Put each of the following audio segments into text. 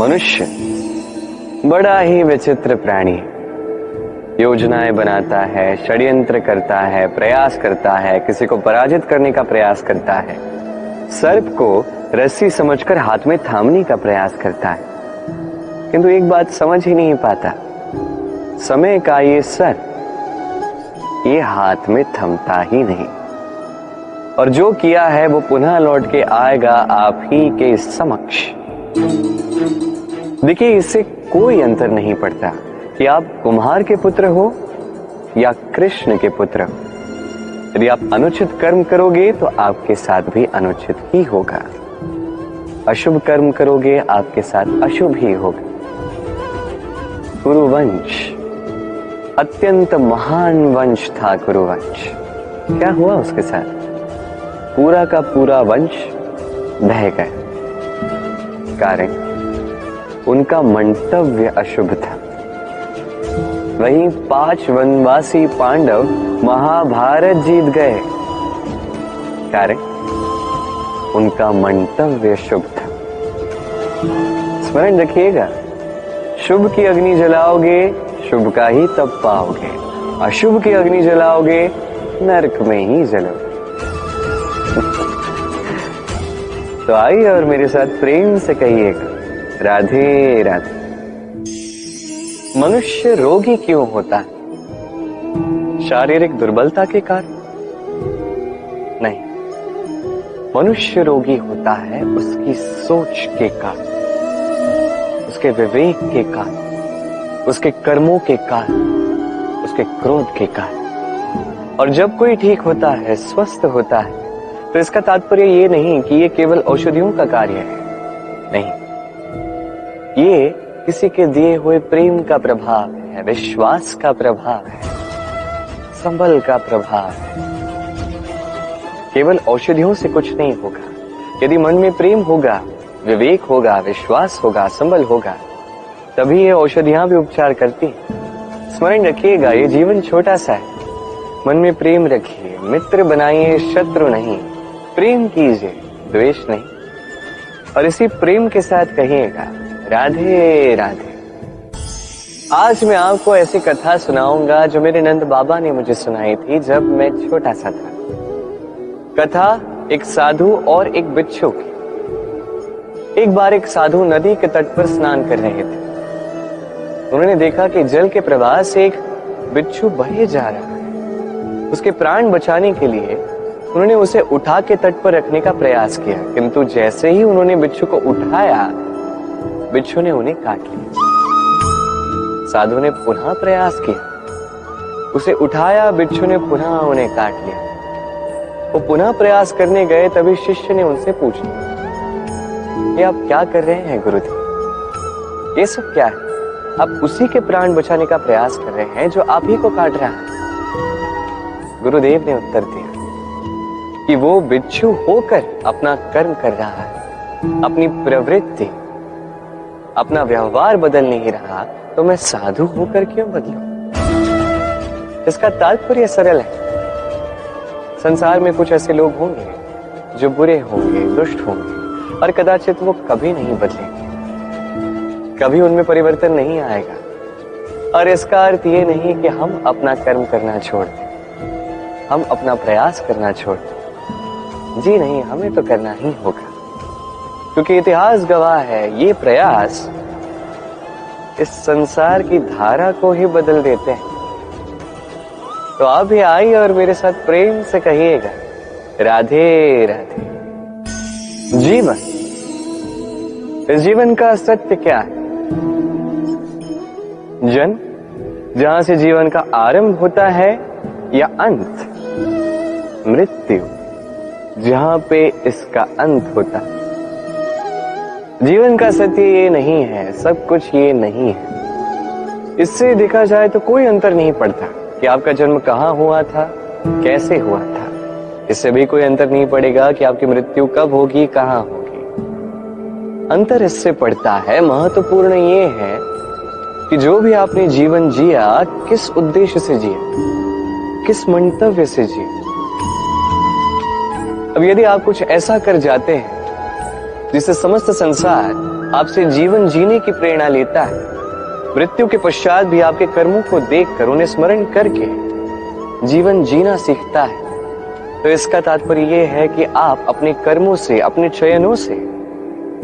मनुष्य बड़ा ही विचित्र प्राणी है। योजनाएं बनाता है, षड्यंत्र करता है, प्रयास करता है, किसी को पराजित करने का प्रयास करता है, सर्प को रस्सी समझकर हाथ में थामने का प्रयास करता है, किंतु एक बात समझ ही नहीं पाता, समय का ये सर्प ये हाथ में थमता ही नहीं, और जो किया है वो पुनः लौट के आएगा आप ही के समक्ष। देखिए, इससे कोई अंतर नहीं पड़ता कि आप कुम्हार के पुत्र हो या कृष्ण के पुत्र हो। यदि आप अनुचित कर्म करोगे तो आपके साथ भी अनुचित ही होगा, अशुभ कर्म करोगे आपके साथ अशुभ ही होगा। कुरुवंश अत्यंत महान वंश था। कुरुवंश क्या हुआ उसके साथ? पूरा का पूरा वंश ढह गया। कारण उनका मंतव्य अशुभ था। वहीं 5 वनवासी पांडव महाभारत जीत गए, कारण उनका मंतव्य शुभ था। स्मरण रखिएगा, शुभ की अग्नि जलाओगे शुभ का ही तप पाओगे, अशुभ की अग्नि जलाओगे नरक में ही जलोगे। तो आइए और मेरे साथ प्रेम से कहिएगा, राधे राधे। मनुष्य रोगी क्यों होता है? शारीरिक दुर्बलता के कारण नहीं, मनुष्य रोगी होता है उसकी सोच के कारण, उसके विवेक के कारण, उसके कर्मों के कारण, उसके क्रोध के कारण। और जब कोई ठीक होता है, स्वस्थ होता है, तो इसका तात्पर्य ये नहीं कि ये केवल औषधियों का कार्य है, नहीं, ये किसी के दिए हुए प्रेम का प्रभाव है, विश्वास का प्रभाव है, संबल का प्रभाव है। केवल औषधियों से कुछ नहीं होगा। यदि मन में प्रेम होगा, विवेक होगा, विश्वास होगा, संबल होगा, तभी ये औषधियां भी उपचार करती हैं। स्मरण रखिएगा, ये जीवन छोटा सा है। मन में प्रेम रखिए, मित्र बनाइए, शत्रु नहीं। प्रेम कीजिए, द्वेष नहीं। और इसी प्रेम के साथ कहिएगा, राधे राधे। आज मैं आपको ऐसी कथा सुनाऊंगा जो मेरे नंद बाबा ने मुझे सुनाई थी जब मैं छोटा सा था। कथा एक साधु और एक बिच्छू की। एक बार एक साधु नदी के तट पर स्नान कर रहे थे। उन्होंने देखा कि जल के प्रवाह से एक बिच्छू बहे जा रहा है। उसके प्राण बचाने के लिए उन्होंने उसे उठा के तट पर रखने का प्रयास किया, किंतु जैसे ही उन्होंने बिच्छू को उठाया, बिच्छू ने उन्हें काट लिया। साधु ने पुनः प्रयास किया, उसे उठाया, बिच्छू ने पुनः उन्हें काट लिया। वो पुनः प्रयास करने गए, तभी शिष्य ने उनसे पूछा, ये आप क्या कर रहे हैं गुरुदेव? ये सब क्या है? आप उसी के प्राण बचाने का प्रयास कर रहे हैं जो आप ही को काट रहा है। गुरुदेव ने उत्तर दिया कि वो बिच्छू होकर अपना कर्म कर रहा है, अपनी प्रवृत्ति, अपना व्यवहार बदल नहीं रहा, तो मैं साधु होकर क्यों बदलूं? इसका तात्पर्य सरल है। संसार में कुछ ऐसे लोग होंगे जो बुरे होंगे, दुष्ट होंगे, और कदाचित वो कभी नहीं बदलेंगे, कभी उनमें परिवर्तन नहीं आएगा। और इसका अर्थ ये नहीं कि हम अपना कर्म करना छोड़ दें, हम अपना प्रयास करना छोड़ दें। जी नहीं, हमें तो करना ही होगा, क्योंकि इतिहास गवाह है, ये प्रयास इस संसार की धारा को ही बदल देते हैं। तो आप भी आइए और मेरे साथ प्रेम से कहिएगा, राधे राधे। जीवन, इस जीवन का सत्य क्या है? जन्म, जहां से जीवन का आरंभ होता है, या अंत? मृत्यु, जहां पे इसका अंत होता है। जीवन का सत्य ये नहीं है, सब कुछ ये नहीं है। इससे देखा जाए तो कोई अंतर नहीं पड़ता कि आपका जन्म कहां हुआ था, कैसे हुआ था। इससे भी कोई अंतर नहीं पड़ेगा कि आपकी मृत्यु कब होगी, कहां होगी। अंतर इससे पड़ता है, महत्वपूर्ण ये है कि जो भी आपने जीवन जिया, किस उद्देश्य से जिया, किस मंतव्य से जिया। अब यदि आप कुछ ऐसा कर जाते हैं जिससे समस्त संसार आपसे जीवन जीने की प्रेरणा लेता है, मृत्यु के पश्चात भी आपके कर्मों को देखकर उन्हें स्मरण करके जीवन जीना सीखता है, तो इसका तात्पर्य यह है कि आप अपने कर्मों से, अपने चयनों से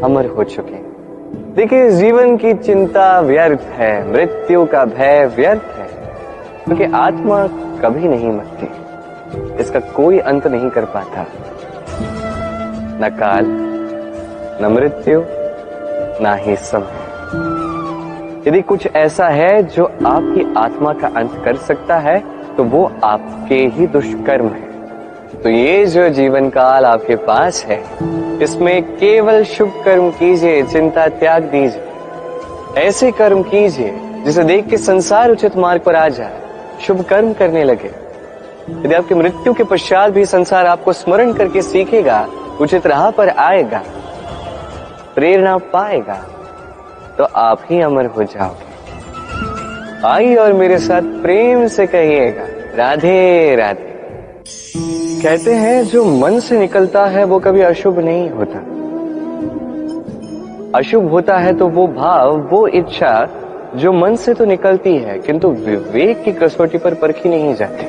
अमर हो चुके हैं। देखिए, जीवन की चिंता व्यर्थ है, मृत्यु का भय व्यर्थ है, क्योंकि आत्मा कभी नहीं मरती, इसका कोई अंत नहीं कर पाता। न काल, न मृत्यु, ना ही समय। यदि कुछ ऐसा है जो आपकी आत्मा का अंत कर सकता है, तो वो आपके ही दुष्कर्म है। तो ये जो जीवन काल आपके पास है, इसमें केवल शुभ कर्म कीजिए, चिंता त्याग दीजिए। ऐसे कर्म कीजिए जिसे देख के संसार उचित मार्ग पर आ जाए, शुभ कर्म करने लगे। यदि आपकी मृत्यु के पश्चात भी संसार आपको स्मरण करके सीखेगा, उचित राह पर आएगा, प्रेरणा पाएगा, तो आप ही अमर हो जाओगे। आइए और मेरे साथ प्रेम से कहिएगा, राधे राधे। कहते हैं जो मन से निकलता है वो कभी अशुभ नहीं होता। अशुभ होता है तो वो भाव, वो इच्छा जो मन से तो निकलती है, किंतु विवेक की कसौटी पर परखी नहीं जाती।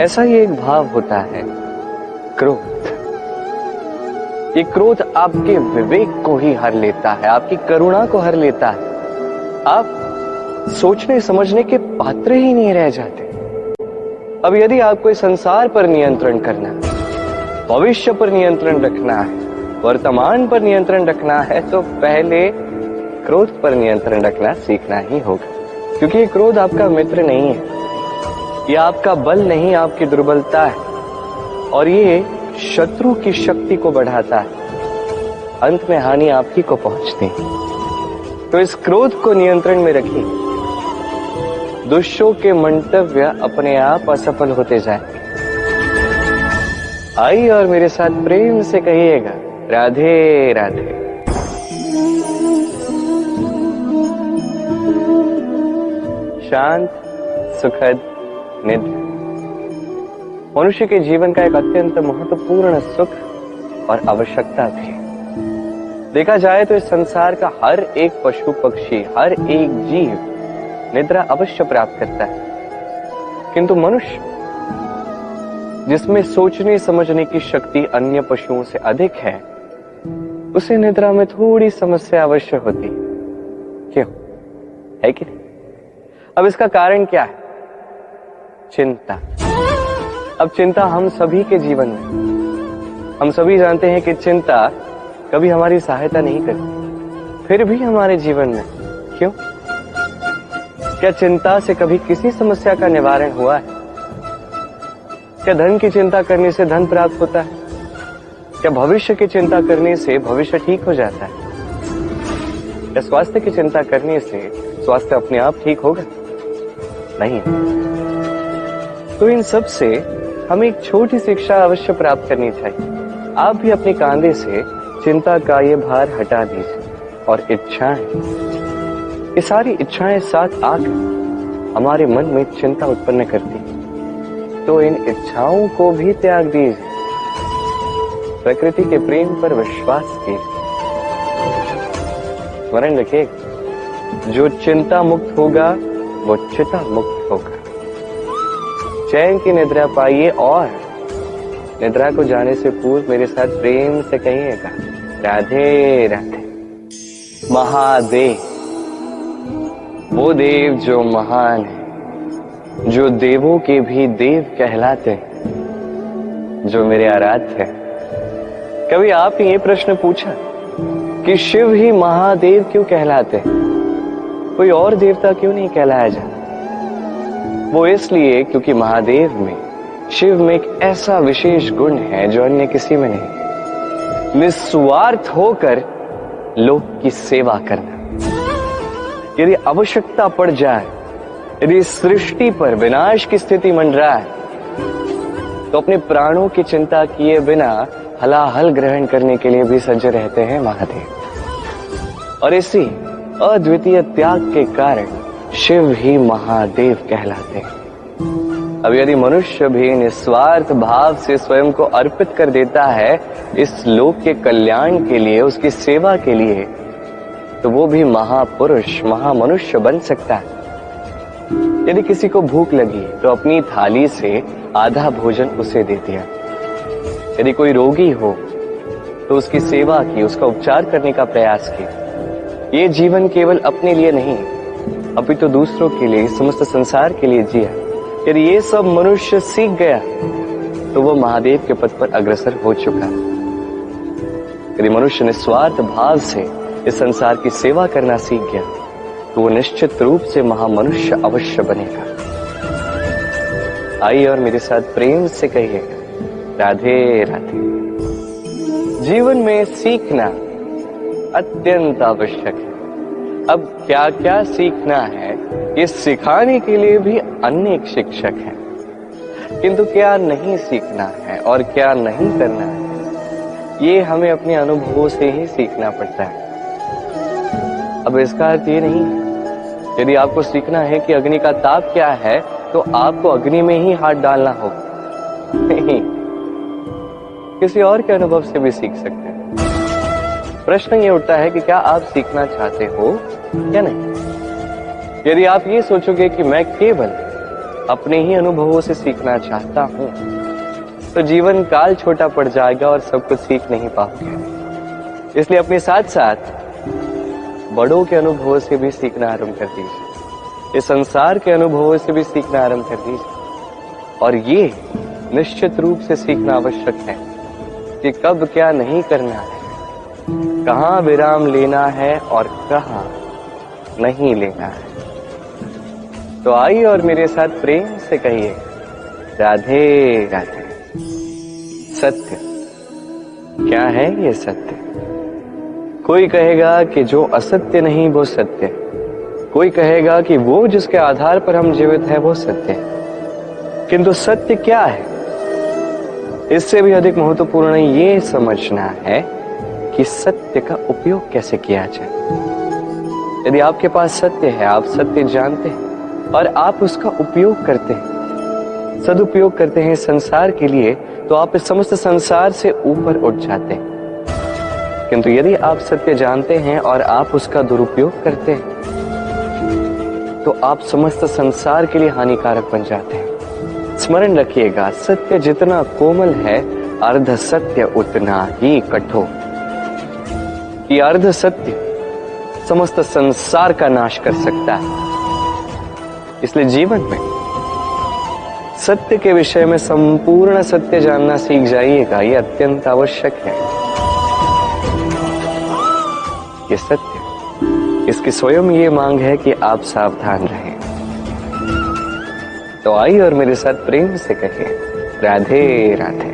ऐसा ही एक भाव होता है क्रोध। ये क्रोध आपके विवेक को ही हर लेता है, आपकी करुणा को हर लेता है। आप सोचने समझने के पात्र ही नहीं रह जाते। अब यदि आपको इस संसार पर नियंत्रण करना है, भविष्य पर नियंत्रण रखना है, वर्तमान पर नियंत्रण रखना है, तो पहले क्रोध पर नियंत्रण रखना सीखना ही होगा। क्योंकि ये क्रोध आपका मित्र नहीं है, ये आपका बल नहीं, आपकी दुर्बलता है, और ये शत्रु की शक्ति को बढ़ाता है। अंत में हानि आप ही को पहुंचती है। तो इस क्रोध को नियंत्रण में रखिए। दुष्टों के मंतव्य अपने आप असफल होते जाएंगे। आइए और मेरे साथ प्रेम से कहिएगा, राधे राधे। शांत सुखद निद्रा मनुष्य के जीवन का एक अत्यंत महत्वपूर्ण सुख और आवश्यकता भी है। देखा जाए तो इस संसार का हर एक पशु पक्षी, हर एक जीव निद्रा अवश्य प्राप्त करता है, किंतु मनुष्य जिसमें सोचने समझने की शक्ति अन्य पशुओं से अधिक है, उसे निद्रा में थोड़ी समस्या अवश्य होती है। क्यों है कि नहीं? अब इसका कारण क्या है? चिंता। अब चिंता हम सभी के जीवन में, हम सभी जानते हैं कि चिंता कभी हमारी सहायता नहीं करती, फिर भी हमारे जीवन में क्यों? क्या चिंता से कभी किसी समस्या का निवारण हुआ है? क्या धन की चिंता करने से धन प्राप्त होता है? क्या भविष्य की चिंता करने से भविष्य ठीक हो जाता है? क्या स्वास्थ्य की चिंता करने से स्वास्थ्य अपने आप ठीक होगा? नहीं। तो इन सब से हमें एक छोटी शिक्षा अवश्य प्राप्त करनी चाहिए। आप भी अपने कांधे से चिंता का ये भार हटा दीजिए और इच्छाएं, ये सारी इच्छाएं साथ आकर हमारे मन में चिंता उत्पन्न करती, तो इन इच्छाओं को भी त्याग दीजिए। प्रकृति के प्रेम पर विश्वास कीजिए। स्मरण रखिए, जो चिंता मुक्त होगा वो चिता मुक्त होगा। चैन की निद्रा पाइए और निद्रा को जाने से पूर्व मेरे साथ प्रेम से कहिएगा, राधे राधे। महादेव, वो देव जो महान है, जो देवों के भी देव कहलाते हैं, जो मेरे आराध्य है। कभी आपने ये प्रश्न पूछा कि शिव ही महादेव क्यों कहलाते हैं? कोई और देवता क्यों नहीं कहलाया जाता? वो इसलिए क्योंकि महादेव में, शिव में एक ऐसा विशेष गुण है जो अन्य किसी में नहीं। निस्वार्थ होकर लोक की सेवा करना। यदि आवश्यकता पड़ जाए, यदि सृष्टि पर विनाश की स्थिति मंडराए, तो अपने प्राणों की चिंता किए बिना हलाहल ग्रहण करने के लिए भी सज्ज रहते हैं महादेव। और इसी अद्वितीय त्याग के कारण शिव ही महादेव कहलाते हैं। अब यदि मनुष्य भी निस्वार्थ भाव से स्वयं को अर्पित कर देता है इस लोक के कल्याण के लिए, उसकी सेवा के लिए, तो वो भी महापुरुष, महामनुष्य बन सकता है। यदि किसी को भूख लगी तो अपनी थाली से आधा भोजन उसे दे दिया। यदि कोई रोगी हो तो उसकी सेवा की, उसका उपचार करने का प्रयास किया। ये जीवन केवल अपने लिए नहीं, अपितु दूसरों के लिए, समस्त संसार के लिए जिया। यदि ये सब मनुष्य सीख गया तो वो महादेव के पद पर अग्रसर हो चुका है। यदि मनुष्य निस्वार्थ भाव से इस संसार की सेवा करना सीख गया तो वो निश्चित रूप से महामनुष्य अवश्य बनेगा। आइए और मेरे साथ प्रेम से कहिएगा, राधे राधे। जीवन में सीखना अत्यंत आवश्यक है। अब क्या क्या सीखना है, ये सिखाने के लिए भी अनेक शिक्षक हैं, किंतु क्या नहीं सीखना है और क्या नहीं करना है, ये हमें अपने अनुभवों से ही सीखना पड़ता है। अब इसका अर्थ ये नहीं है यदि आपको सीखना है कि अग्नि का ताप क्या है तो आपको अग्नि में ही हाथ डालना होगा। नहीं, किसी और के अनुभव से भी सीख सकते हैं। प्रश्न ये उठता है कि क्या आप सीखना चाहते हो या नहीं। यदि आप ये सोचोगे कि मैं केवल अपने ही अनुभवों से सीखना चाहता हूं तो जीवन काल छोटा पड़ जाएगा और सब कुछ सीख नहीं पाओगे। इसलिए अपने साथ साथ बड़ों के अनुभवों से भी सीखना आरंभ कर दीजिए, इस संसार के अनुभवों से भी सीखना आरंभ कर दीजिए। और ये निश्चित रूप से सीखना आवश्यक है कि कब क्या नहीं करना है, कहाँ विराम लेना है और कहाँ नहीं लेना है। तो आइए और मेरे साथ प्रेम से कहिए, राधे राधे। सत्य क्या है ये सत्य? कोई कहेगा कि जो असत्य नहीं वो सत्य है, कोई कहेगा कि वो जिसके आधार पर हम जीवित हैं वो सत्य है। किंतु सत्य क्या है? इससे भी अधिक महत्वपूर्ण ये समझना है कि सत्य का उपयोग कैसे किया जाए। यदि आपके पास सत्य है, आप सत्य जानते हैं और आप उसका उपयोग करते हैं, सदुपयोग करते हैं संसार के लिए, तो आप इस समस्त संसार से ऊपर उठ जाते हैं। किंतु यदि आप सत्य जानते हैं और आप उसका दुरुपयोग करते हैं तो आप समस्त संसार के लिए हानिकारक बन जाते हैं। स्मरण रखिएगा, सत्य जितना कोमल है अर्ध सत्य उतना ही कठोर। ये अर्ध सत्य समस्त संसार का नाश कर सकता है। इसलिए जीवन में सत्य के विषय में संपूर्ण सत्य जानना सीख जाइएगा, ये अत्यंत आवश्यक है। ये सत्य, इसकी स्वयं ये मांग है कि आप सावधान रहें। तो आइए और मेरे साथ प्रेम से कहिए, राधे राधे।